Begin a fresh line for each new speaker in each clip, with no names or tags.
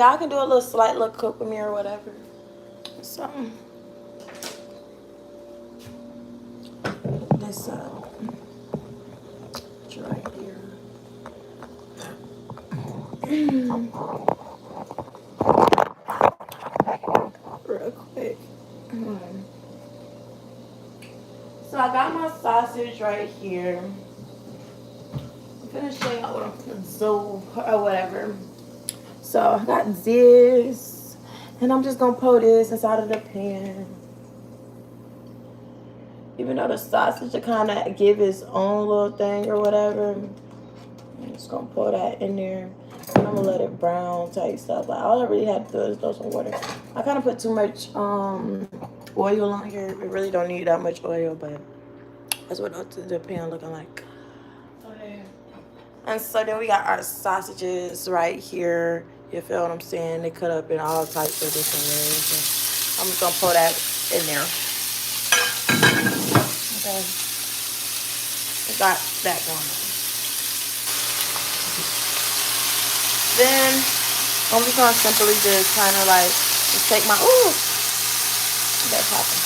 I can do a little slight little cook with me or whatever. So this right here. Real quick. So I got my sausage right here. I'm gonna show y'all what I'm gonna do or whatever. So I got this, and I'm just gonna pour this inside of the pan. Even though the sausage will kind of give its own little thing or whatever, I'm just gonna pour that in there. And I'm gonna let it brown type stuff. Like all I really had to do is throw some water. I kind of put too much oil on here. It really don't need that much oil, but that's what the pan looking like. Okay. And so then we got our sausages right here. You feel what I'm saying? They cut up in all types of different ways. So I'm just gonna pour that in there. Okay. We got that going on. Then I'm just gonna simply just kind of like just take my that popping.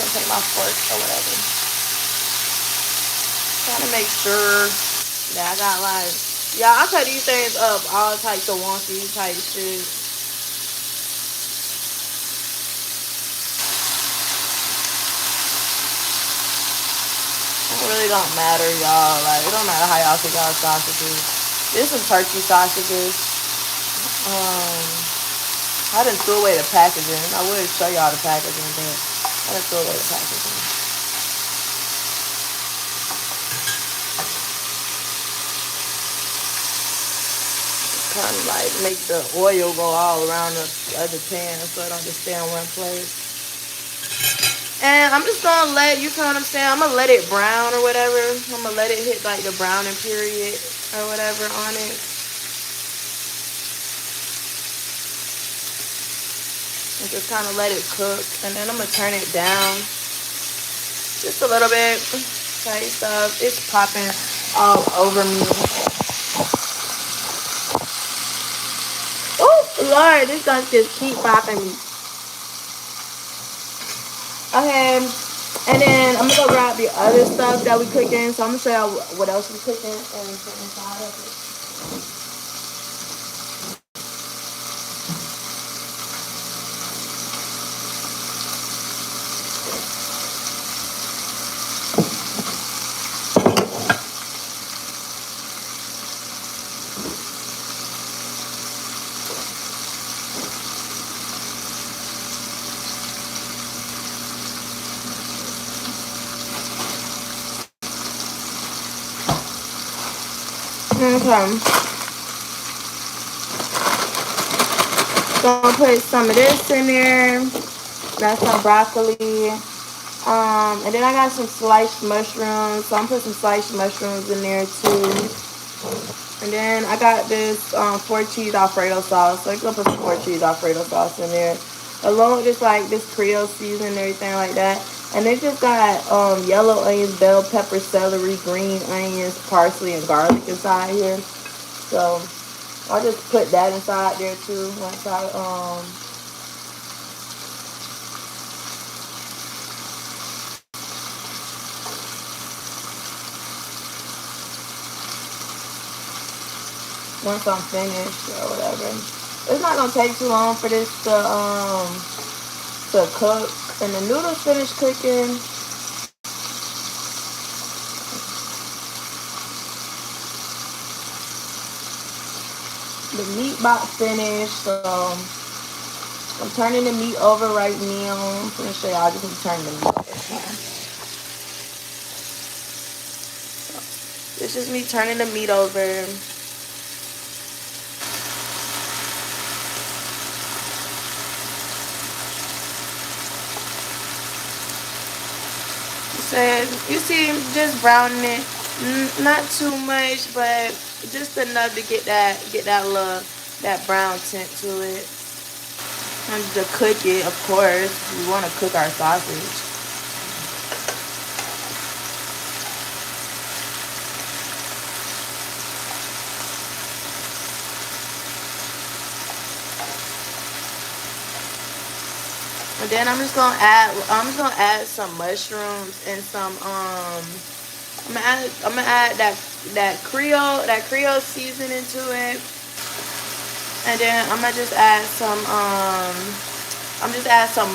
Just take my fork or whatever. Trying to make sure that I got like I cut these things up all types of wonky type shit. It really don't matter, y'all. Like it don't matter how y'all cook y'all sausages. There's some turkey sausages. I didn't throw away the packaging. I would show y'all the packaging, but I didn't throw away the packaging. Kind of like make the oil go all around the other pan so it don't just stay in one place. And I'm just gonna let, you know what I'm saying? I'm gonna let it brown or whatever. I'm gonna let it hit like the browning period or whatever on it. And just kind of let it cook. And then I'm gonna turn it down just a little bit. Type stuff. It's popping all over me. Oh Lord, this gonna just keep popping me. Okay, and then I'm gonna go grab the other stuff that we cooking. So I'm gonna show y'all what else we cooking and put inside of it. Okay, gonna put some of this in there. That's some broccoli. And then I got some sliced mushrooms. So I'm putting some sliced mushrooms in there too. And then I got this 4 cheese Alfredo sauce. So I'm gonna put some 4 cheese Alfredo sauce in there, along with this like this Creole seasoning and everything like that. And they just got yellow onions, bell pepper, celery, green onions, parsley, and garlic inside here. So I'll just put that inside there too once I'm finished or whatever. It's not gonna take too long for this to cook. And the noodles finished cooking. The meat about finished, so I'm turning the meat over right now. I'm gonna show y'all just turn the meat over. This is me turning the meat over. So you see, just browning it, not too much, but just enough to get that brown tint to it. And to cook it, of course, we want to cook our sausage. And then I'm just gonna add some mushrooms and some I'm gonna add that Creole seasoning to it. And then I'm gonna just add some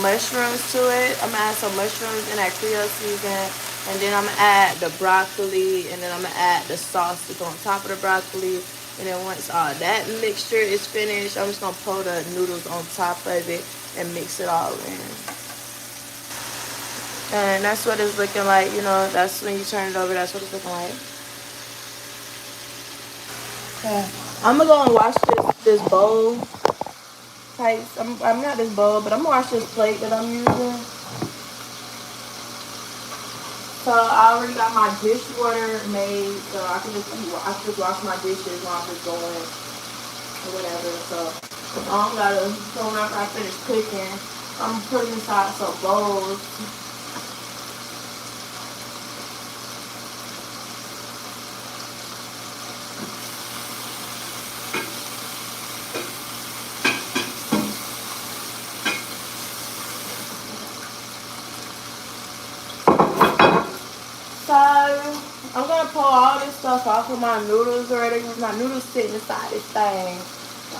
mushrooms to it. I'm gonna add some mushrooms in that Creole season, and then I'm gonna add the broccoli, and then I'm gonna add the sauce that's on top of the broccoli. And then once all that mixture is finished, I'm just gonna pour the noodles on top of it and mix it all in. And that's what it's looking like. You know, that's when you turn it over. That's what it's looking like. Okay. I'm gonna go and wash this bowl. I'm not this bowl, but I'm gonna wash this plate that I'm using. So I already got my dishwater made, so I can just wash my dishes while I'm just going or whatever. So I don't gotta. So whenever I finish cooking, I'm putting inside some bowls. So I'm gonna pull all this stuff off of my noodles already because my noodles sit inside this thing. So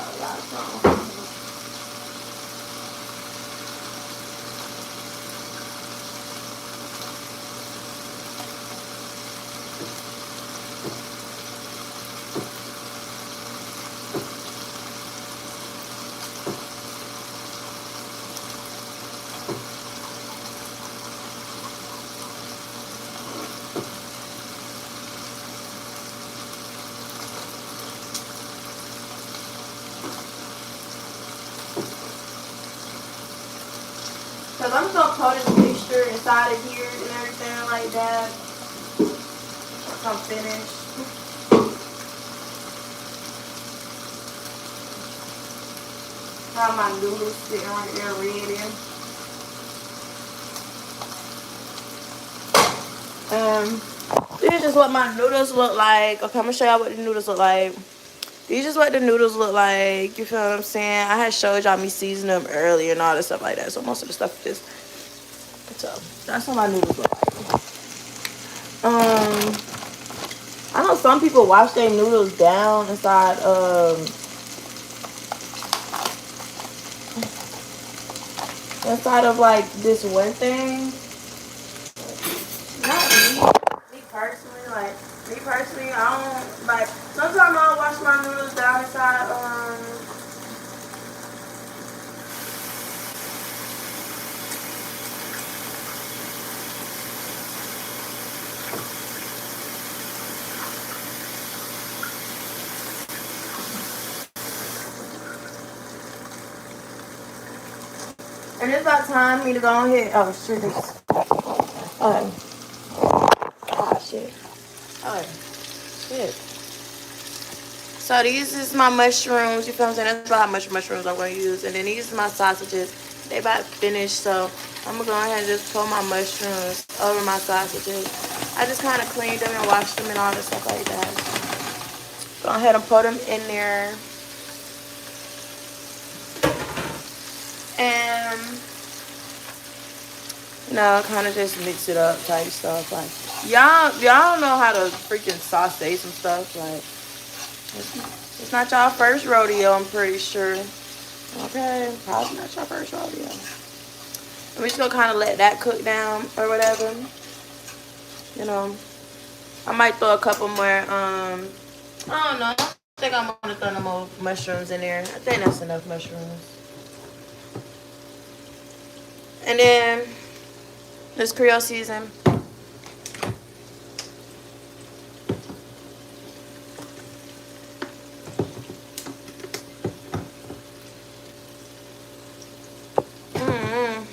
because I'm gonna pour this mixture inside of here and everything like that. Once I'm finished. Have my noodles sitting right there ready. This is just what my noodles look like. Okay, I'm gonna show y'all what the noodles look like. These is what the noodles look like. You feel what I'm saying? I had showed y'all me seasoning them earlier and all this stuff like that. So most of the stuff is. So that's what my noodles look like. I know some people wash their noodles down inside of like this one thing. Not me. Me personally, I don't like. Sometimes I'll wash my noodles down inside and it's about time for me to go ahead. Oh shit. Okay. Oh shit. Okay. Shit. So these is my mushrooms. You feel what I'm saying? That's about how much mushrooms I'm gonna use. And then these are my sausages. They about finished, so I'm gonna go ahead and just pour my mushrooms over my sausages. I just kind of cleaned them and washed them and all this stuff like that. Go ahead and put them in there. And you know, kind of just mix it up type stuff. Like y'all don't know how to freaking saute some stuff. Like it's not y'all first rodeo, I'm pretty sure. Okay, probably not your first rodeo. And we just gonna kind of let that cook down or whatever. You know, I might throw a couple more. I don't know. I think I'm gonna throw no more mushrooms in there. I think that's enough mushrooms. And then this Creole season.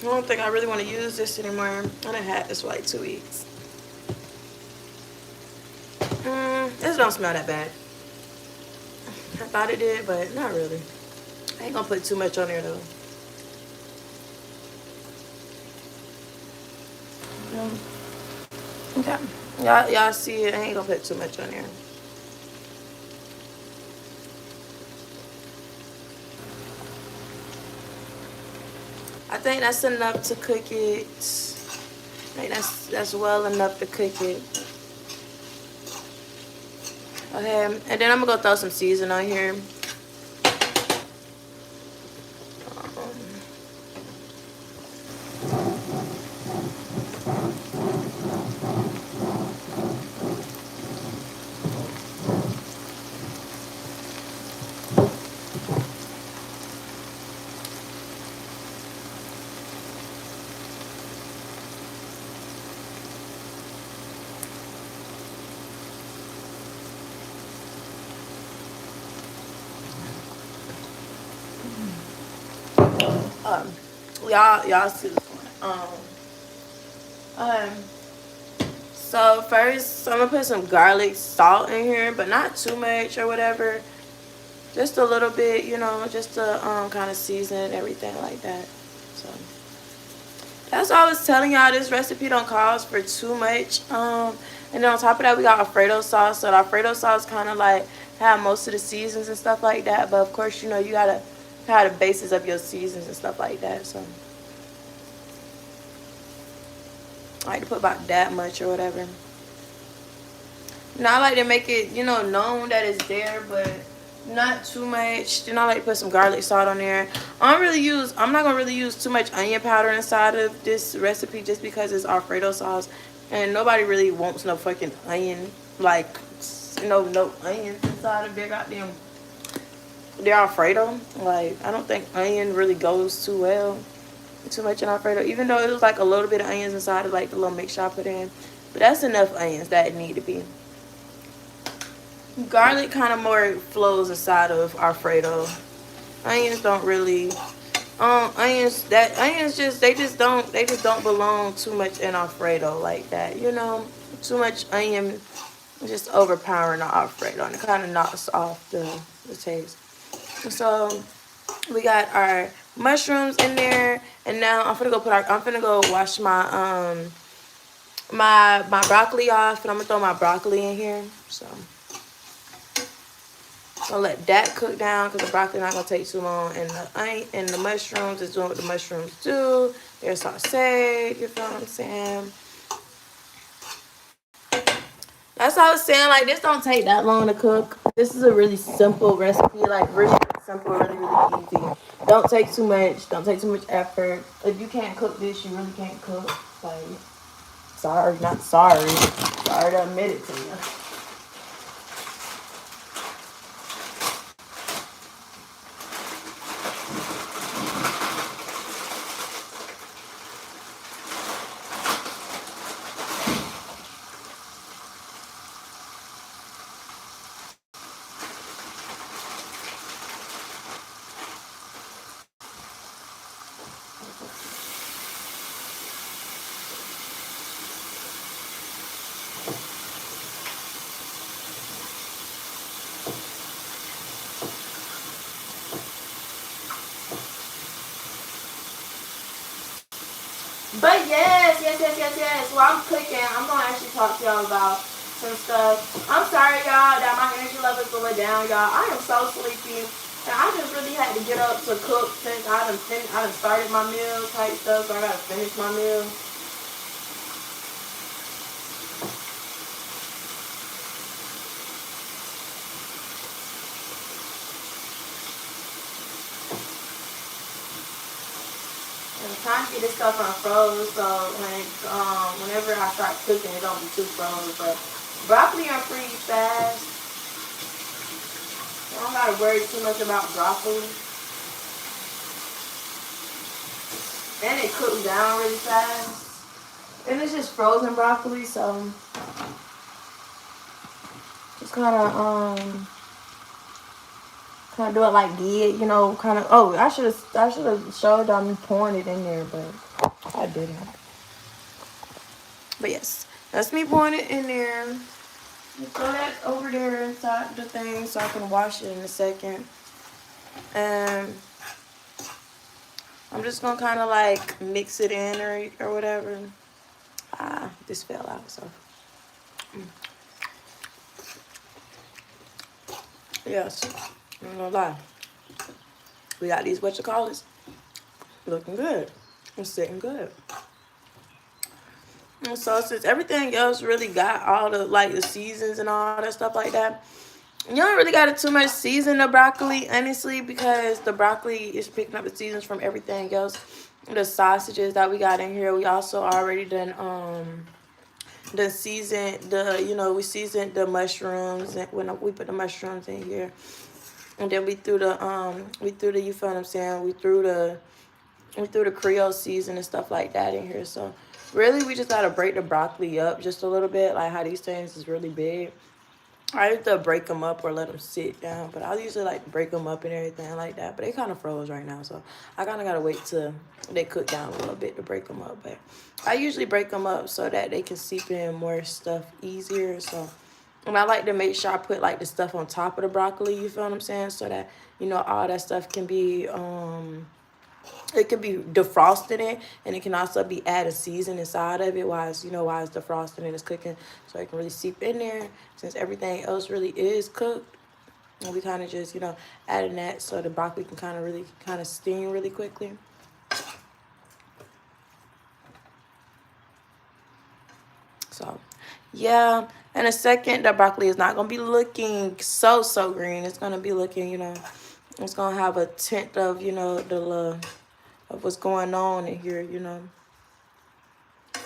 I don't think I really want to use this anymore. I done had this for like 2 weeks. This don't smell that bad. I thought it did, but not really. I ain't gonna put too much on there though. Okay. Y'all see it. I ain't gonna put too much on there. I think that's enough to cook it. I think that's well enough to cook it. Okay, and then I'm gonna go throw some seasoning on here. Y'all see this one. So first, I'm gonna put some garlic salt in here, but not too much or whatever. Just a little bit, you know, just to kind of season everything like that. So that's all I was telling y'all. This recipe don't cause for too much. And then on top of that, we got Alfredo sauce. So the Alfredo sauce kind of like have most of the seasons and stuff like that. But of course, you know, you gotta have the basis of your seasons and stuff like that. So I like to put about that much or whatever. Now I like to make it, you know, known that it's there, but not too much. Then I like to put some garlic salt on there. I'm not gonna really use too much onion powder inside of this recipe just because it's Alfredo sauce, and nobody really wants no fucking onion, like, you know, no onions inside of their Alfredo. Like, I don't think onion really goes too much in Alfredo, even though it was like a little bit of onions inside of like the little mixture I put in, but that's enough onions that it need to be. Garlic kind of more flows inside of Alfredo. Onions don't really. Onions just they just don't belong too much in Alfredo like that. You know, too much onion just overpowering the Alfredo and it kind of knocks off the taste. So we got our mushrooms in there, and now I'm gonna go wash my broccoli off, and I'm gonna throw my broccoli in here. So I'll let that cook down because the broccoli not gonna take too long, and the mushrooms is doing what the mushrooms do. They're sauteed. You feel what I'm saying? That's all I was saying. Like, this don't take that long to cook. This is a really simple recipe. Like, really simple, really easy. Don't take too much. Don't take too much effort. If you can't cook this, you really can't cook. Like, sorry, not sorry. Sorry to admit it to you. But yes. While I'm cooking, I'm gonna actually talk to y'all about some stuff. I'm sorry, y'all, that my energy levels going down, y'all. I am so sleepy, and I just really had to get up to cook since I done started my meal type stuff, so I gotta finish my meal. I'm trying to get this stuff unfroze, so whenever I start cooking, it don't be too froze. But broccoli unfreeze fast. I don't gotta worry too much about broccoli, and it cooks down really fast. And it's just frozen broccoli, so just kind of do it like did, you know, kind of. Oh, I should have showed y'all me pouring it in there, but I didn't. But yes, that's me pouring it in there. Throw that over there inside the thing so I can wash it in a second. And I'm just gonna kind of like mix it in or whatever. This fell out, so. Yes, I'm not gonna lie. We got these, what you call it, looking good. It's sitting good. And so since everything else really got all the like the seasons and all that stuff like that, you don't really got to too much season the broccoli, honestly, because the broccoli is picking up the seasons from everything else. The sausages that we got in here, we also already done the season the we seasoned the mushrooms and when we put the mushrooms in here, and then we threw the you feel what I'm saying, we threw the Creole season and stuff like that in here. So really we just gotta break the broccoli up just a little bit, like how these things is really big. I have to break them up or let them sit down, but I usually like to break them up and everything like that. But they kind of froze right now, so I kind of gotta wait till they cook down a little bit to break them up. But I usually break them up so that they can seep in more stuff easier. So, and I like to make sure I put like the stuff on top of the broccoli. You feel what I'm saying? So that all that stuff can be it can be defrosted in, and it can also be added season inside of it while it's defrosted and it's cooking, so it can really seep in there since everything else really is cooked. And we kind of just adding that so the broccoli can kind of steam really quickly. So yeah, in a second the broccoli is not gonna be looking so green. It's gonna be looking, it's gonna have a tint of the of what's going on in here,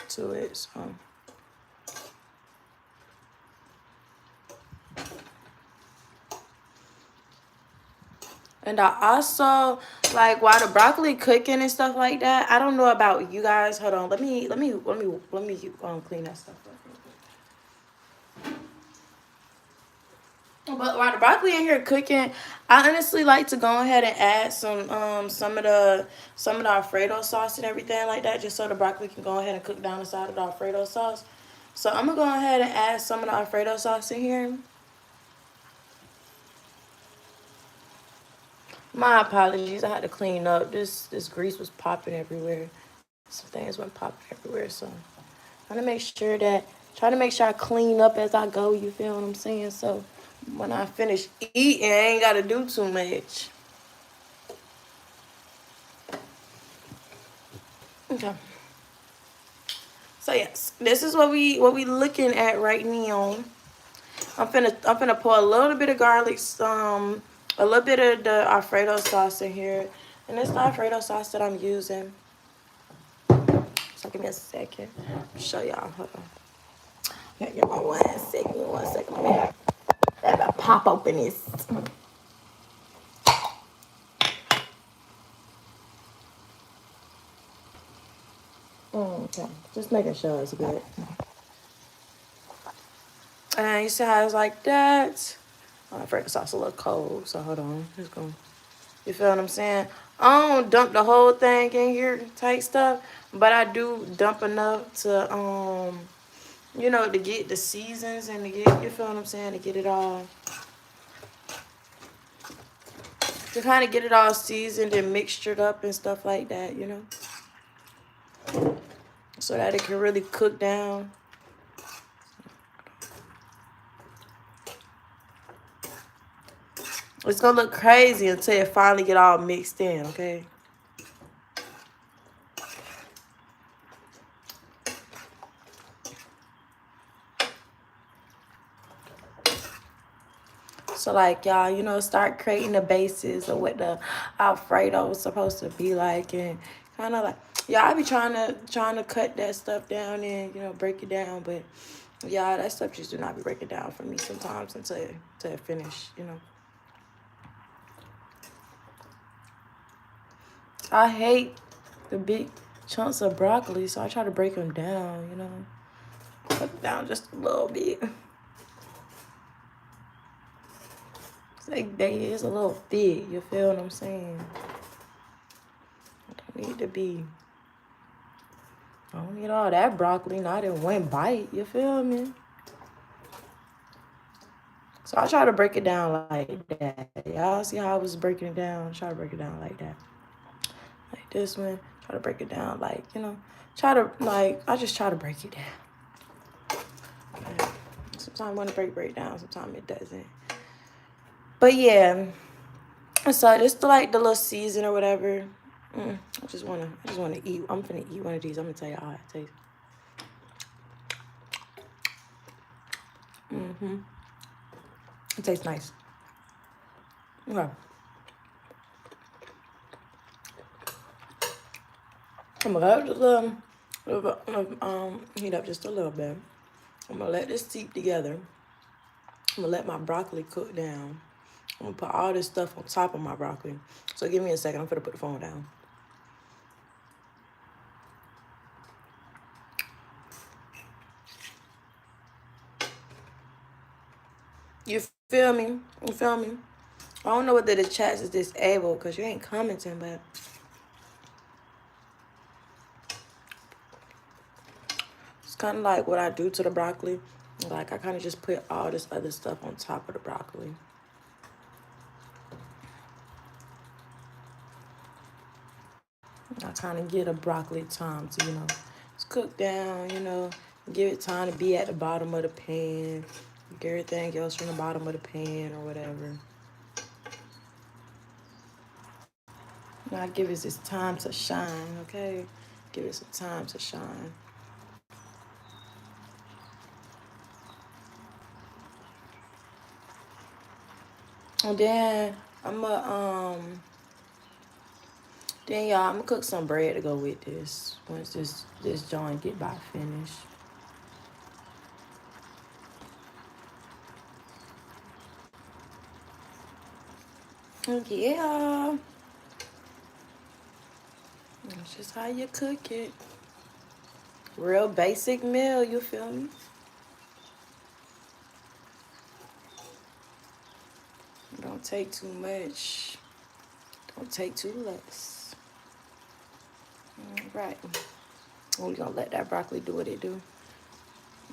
to it. So and I also like while the broccoli cooking and stuff like that. I don't know about you guys. Hold on, let me clean that stuff up. But while the broccoli in here cooking, I honestly like to go ahead and add some of the Alfredo sauce and everything like that, just so the broccoli can go ahead and cook down the side of the Alfredo sauce. So I'm gonna go ahead and add some of the Alfredo sauce in here. My apologies, I had to clean up. This grease was popping everywhere. Some things went popping everywhere. So trying to make sure I clean up as I go. You feel what I'm saying? So when I finish eating, I ain't gotta do too much. Okay. So yes, this is what we looking at right now. I'm finna pour a little bit of garlic, a little bit of the Alfredo sauce in here, and it's the Alfredo sauce that I'm using. So give me a second. I'll show y'all. Hold on. Give me 1 second. 1 second. Man. I gotta pop open this. Okay, just making sure it's good. And you see how it's like that. Oh, I forgot the sauce a little cold, so hold on. Just going. You feel what I'm saying? I don't dump the whole thing in here type stuff, but I do dump enough to to get the seasons and to get, you feel what I'm saying, to get it all, to kind of get it all seasoned and mixtured up and stuff like that, so that it can really cook down. It's gonna look crazy until it finally get all mixed in, okay? So like y'all, start creating the basis of what the Alfredo is supposed to be like, and kind of like I be trying to cut that stuff down and break it down, but that stuff just do not be breaking down for me sometimes until it finish. I hate the big chunks of broccoli, so I try to break them down. Cut them down just a little bit. Like they is a little thick, you feel what I'm saying? I don't need to be. I don't need all that broccoli, not in one bite, you feel me? So I try to break it down like that. Y'all see how I was breaking it down? Try to break it down like that. Like this one. Try to break it down like, I just try to break it down. Okay. Sometimes when I break down, sometimes it doesn't. But yeah, so just like the little season or whatever, I just wanna eat. I'm finna eat one of these. I'm gonna tell you how it tastes. It tastes nice. Okay. I'm gonna let this heat up just a little bit. I'm gonna let this steep together. I'm gonna let my broccoli cook down. I'm gonna put all this stuff on top of my broccoli. So give me a second. I'm gonna put the phone down. You feel me? You feel me? I don't know whether the chat is disabled because you ain't commenting, but it's kind of like what I do to the broccoli. Like I kind of just put all this other stuff on top of the broccoli. I kind of give a broccoli time to, it's cook down, give it time to be at the bottom of the pan. Get everything else from the bottom of the pan or whatever. Now give it this time to shine, okay? Give it some time to shine. And then I'm gonna cook some bread to go with this once this joint get about finished. Yeah. That's just how you cook it. Real basic meal, you feel me? Don't take too much. Don't take too less. All right. We're gonna let that broccoli do what it do.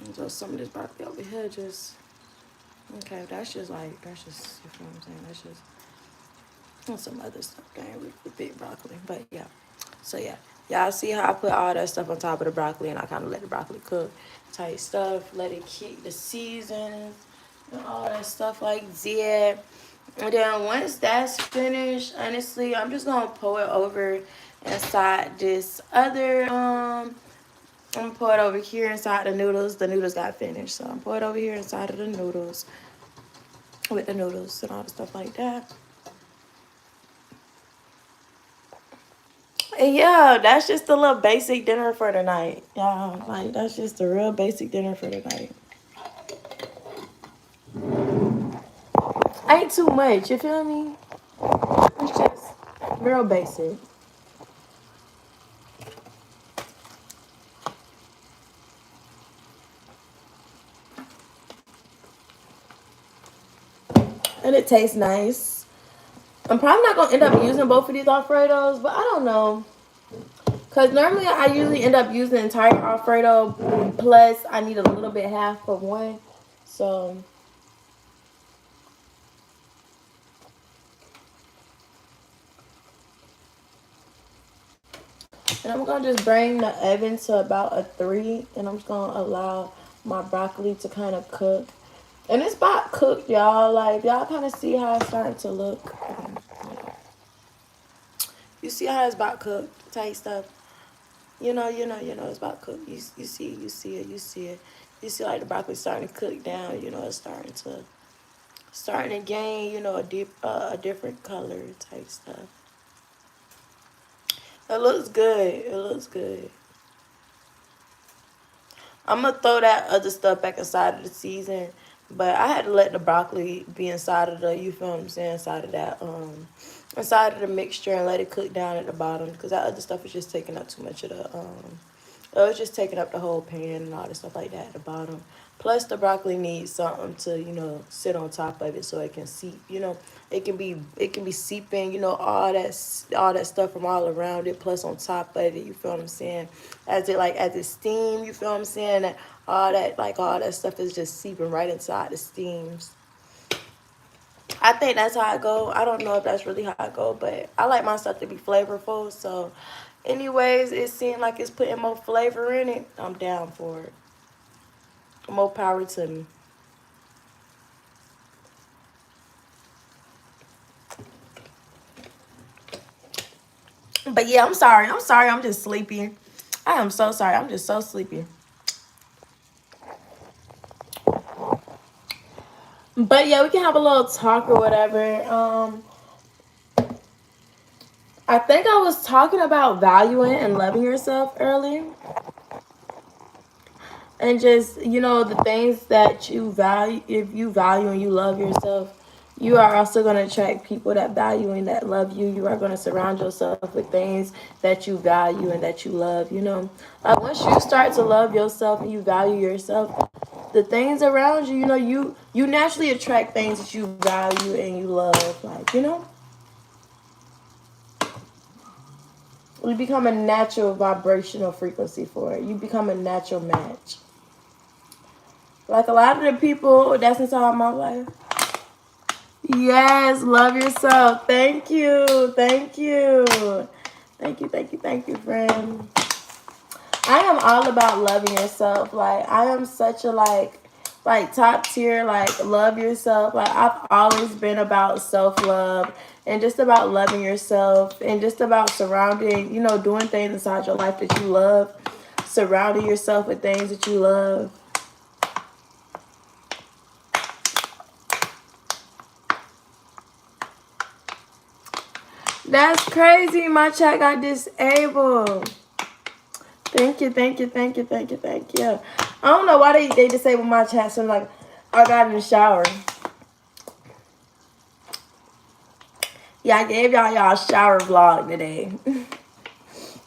And so some of this broccoli over here just, okay, that's just, you feel what I'm saying? That's just, and some other stuff going with big broccoli. But yeah. So yeah. Y'all see how I put all that stuff on top of the broccoli and I kind of let the broccoli cook. Tight stuff. Let it keep the seasons and all that stuff like that. And then once that's finished, honestly, I'm just gonna pour it over inside this other I'm gonna pour it over here inside the noodles. The noodles got finished, so I'm pour it over here inside of the noodles with the noodles and all the stuff like that. And yeah, that's just a little basic dinner for the night, y'all. Like that's just a real basic dinner for the night. Ain't too much, you feel me? It's just real basic. And it tastes nice. I'm probably not gonna end up using both of these Alfredos, but I don't know. Cause normally I usually end up using the entire Alfredo plus I need a little bit half of one. So and I'm gonna just bring the oven to about a 3 and I'm just gonna allow my broccoli to kind of cook. And it's about cooked, y'all. Like y'all kind of see how it's starting to look. You see how it's about cooked, type stuff. You know, it's about cooked. You see it. You see like the broccoli starting to cook down. It's starting to gain, a different color type stuff. It looks good. I'm gonna throw that other stuff back inside of the season, but I had to let the broccoli be inside of the, you feel what I'm saying, inside of the mixture and let it cook down at the bottom because that other stuff is just taking up too much of the it was just taking up the whole pan and all the stuff like that at the bottom. Plus, the broccoli needs something to, sit on top of it so it can seep. It can be seeping, all that stuff from all around it. Plus, on top of it, you feel what I'm saying? As it steam, you feel what I'm saying? That all that stuff is just seeping right inside the steams. I think that's how I go. I don't know if that's really how I go, but I like my stuff to be flavorful. So, anyways, it seems like it's putting more flavor in it. I'm down for it. More power to me. But yeah, I'm sorry. I'm sorry. I'm just sleepy. I am so sorry. I'm just so sleepy. But yeah, we can have a little talk or whatever. I think I was talking about valuing and loving yourself earlier. And just, you know, the things that you value, if you value and you love yourself, you are also going to attract people that value and that love you. You are going to surround yourself with things that you value and that you love, you know. Once you start to love yourself and you value yourself, the things around you, you know, you naturally attract things that you value and you love, like, you know. You become a natural vibrational frequency for it. You become a natural match. Like a lot of the people that's inside my life. Yes, love yourself. Thank you. Thank you. Thank you, thank you, thank you, friend. I am all about loving yourself. Like I am such a like top tier, like love yourself. Like I've always been about self-love and just about loving yourself and just about surrounding, you know, doing things inside your life that you love, surrounding yourself with things that you love. That's crazy. My chat got disabled. Thank you, thank you, thank you, thank you, thank you. I don't know why they disabled my chat. So like, I got in the shower. Yeah, I gave y'all shower vlog today.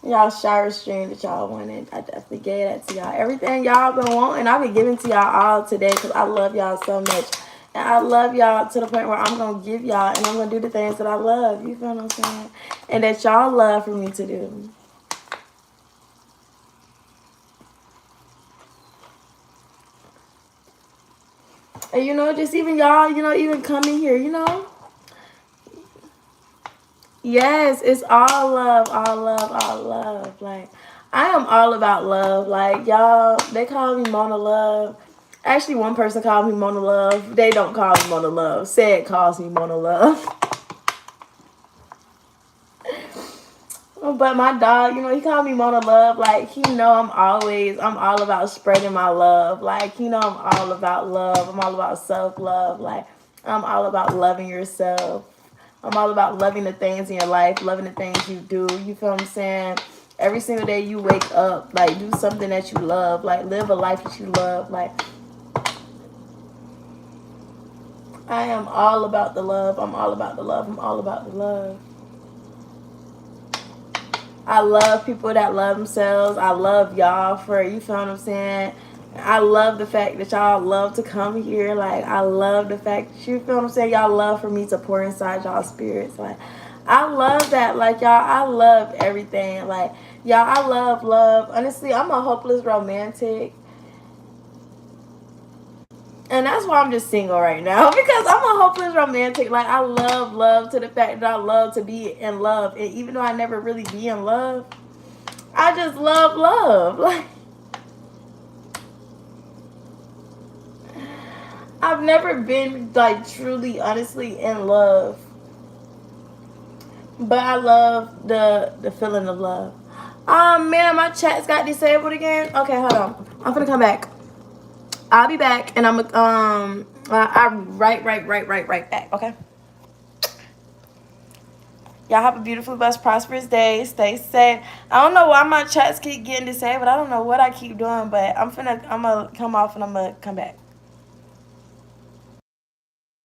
Y'all shower stream that y'all wanted. I definitely gave that to y'all. Everything y'all been wanting, I've been giving to y'all all today because I love y'all so much. And I love y'all to the point where I'm going to give y'all and I'm going to do the things that I love. You feel what I'm saying? And that y'all love for me to do. And, you know, just even y'all, you know, even coming here, you know. Yes, it's all love, all love, all love. Like, I am all about love. Like, y'all, they call me Mona Love. Actually, one person called me Mona Love. They don't call me Mona Love. Said calls me Mona Love. But my dog, you know, he called me Mona Love. Like, he know I'm all about spreading my love. Like, you know, I'm all about love. I'm all about self-love. Like, I'm all about loving yourself. I'm all about loving the things in your life, loving the things you do. You feel what I'm saying? Every single day you wake up, like, do something that you love. Like, live a life that you love. Like, I am all about the love. I'm all about the love. I'm all about the love. I love people that love themselves. I love y'all for, you feel what I'm saying? I love the fact that y'all love to come here. Like, I love the fact that, you feel what I'm saying? Y'all love for me to pour inside y'all spirits. Like, I love that. Like, y'all, I love everything. Like, y'all, I love love. Honestly, I'm a hopeless romantic. And that's why I'm just single right now. Because I'm a hopeless romantic. Like, I love love to the fact that I love to be in love. And even though I never really be in love, I just love love. Like, I've never been, like, truly, honestly in love. But I love the feeling of love. Man, my chat's got disabled again. Okay, hold on. I'm gonna come back. I'll be back, and I'm I'll right back. Okay. Y'all have a beautiful, blessed, prosperous day. Stay safe. I don't know why my chats keep getting disabled. I don't know what I keep doing, but I'm gonna come off and I'm gonna come back.